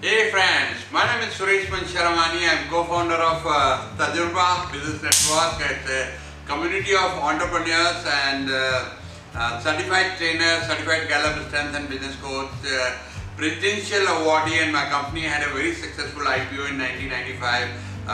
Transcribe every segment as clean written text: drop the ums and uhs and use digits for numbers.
Hey friends, my name is Suresh Mansharamani. I am co-founder of Tajurba Business Network. It's a community of entrepreneurs and certified trainers, certified Gallup strength and business coach, presidential awardee, and my company had a very successful IPO in 1995,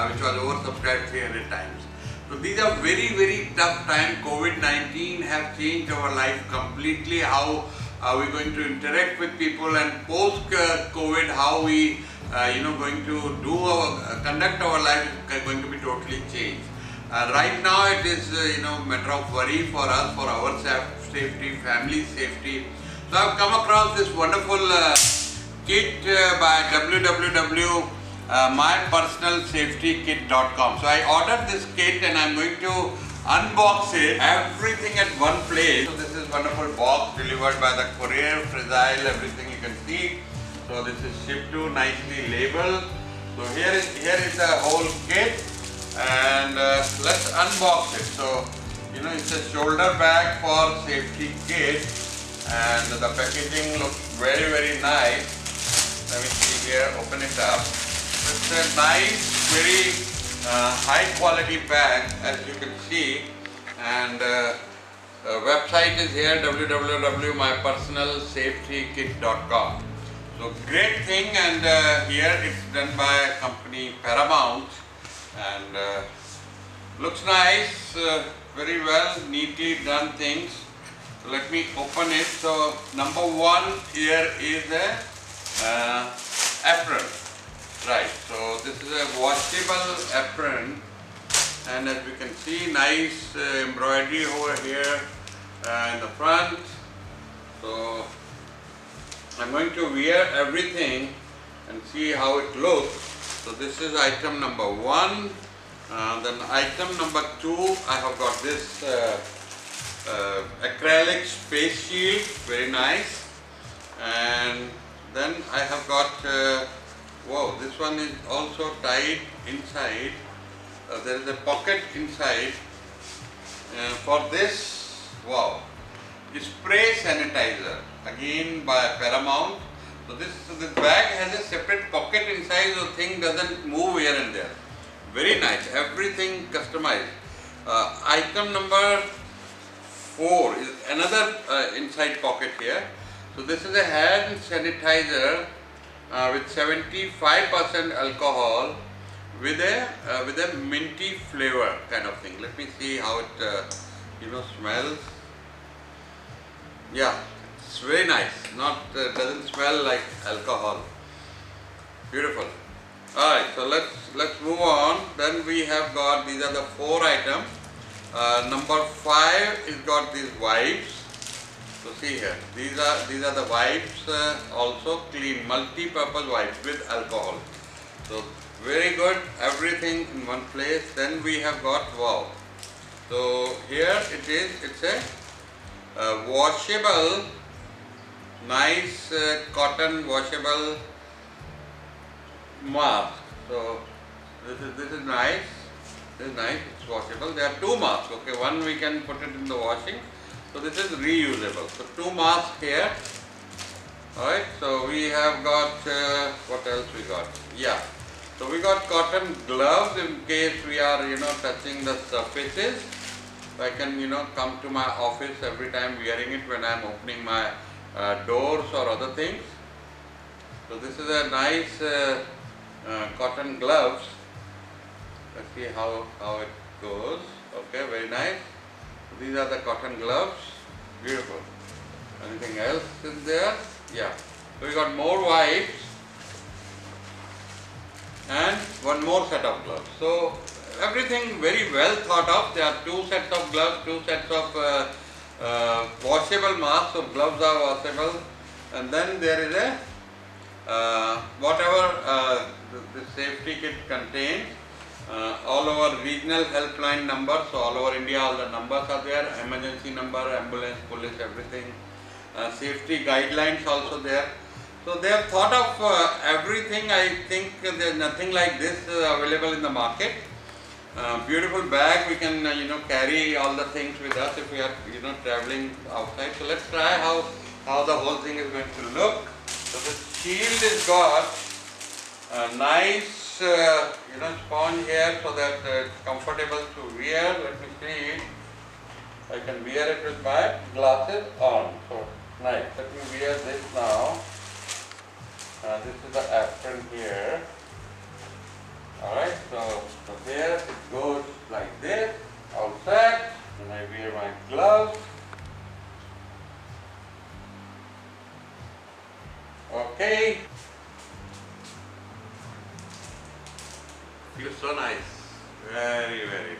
which was oversubscribed 300 times. So these are very tough times. COVID-19 have changed our life completely. How are we going to interact with people, and post COVID, how we going to do our conduct our life is going to be totally changed. Right now it is matter of worry for us, for our safety, family safety. So I've come across this wonderful kit by www.mypersonalsafetykit.com. So I ordered this kit and I'm going to unbox it, everything at one place. So this is wonderful box delivered by the courier, fragile, everything you can see. So this is shipped to, nicely labeled. So here is the whole kit, and let's unbox it. So it's a shoulder bag for safety kit, and the packaging looks very nice. Let me see here, open it up. It's a nice, very high quality bag, as you can see, and website is here, www.mypersonalsafetykit.com. So great thing, and here it's done by company Paramount, and looks nice, very well, neatly done things. So let me open it. So number one here is a apron. Right, so this is a washable apron, and as we can see, nice embroidery over here in the front. So I'm going to wear everything and see how it looks. So this is item number one. Then item number two, I have got this acrylic space shield, very nice. And then I have got wow, this one is also tied inside. There is a pocket inside. For this, wow, spray sanitizer, again by Paramount. So this bag has a separate pocket inside, so thing doesn't move here and there. Very nice, everything customized. Item number four is another inside pocket here. So this is a hand sanitizer with 75% alcohol with a minty flavor kind of thing. Let me see how it smells. Yeah, it's very nice. Doesn't smell like alcohol. Beautiful. All right, so let's move on. Then we have got, these are the four items. Number five is got these wipes. So see here, these are the wipes, also clean, multi-purpose wipes with alcohol. So very good, everything in one place. Then we have got, wow. So here it is, it's a washable, nice cotton washable mask. So this is nice. This is nice, it's washable. There are two masks, okay, one we can put it in the washing. So this is reusable. So two masks here. Alright, so we have got, what else we got? Yeah. So we got cotton gloves in case we are, touching the surfaces. I can, come to my office every time wearing it when I am opening my doors or other things. So this is a nice cotton gloves. Let's see how it goes. Okay, very nice. These are the cotton gloves. Beautiful. Anything else in there? Yeah. So we got more wipes and one more set of gloves. So everything very well thought of. There are two sets of gloves, two sets of washable masks. So gloves are washable, and then there is a whatever the safety kit contains. All our regional helpline numbers, so all over India all the numbers are there, emergency number, ambulance, police, everything. Safety guidelines also there. So they have thought of everything. I think there is nothing like this available in the market. Beautiful bag, we can carry all the things with us if we are traveling outside. So let's try how the whole thing is going to look. So the shield is got a nice sponge here so that it's comfortable to wear. Let me see. I can wear it with my glasses on. So nice. Let me wear this now. This is the apron here. Alright, so here it goes like this, all set. Then I wear my gloves. Okay. Feels so nice. Very, very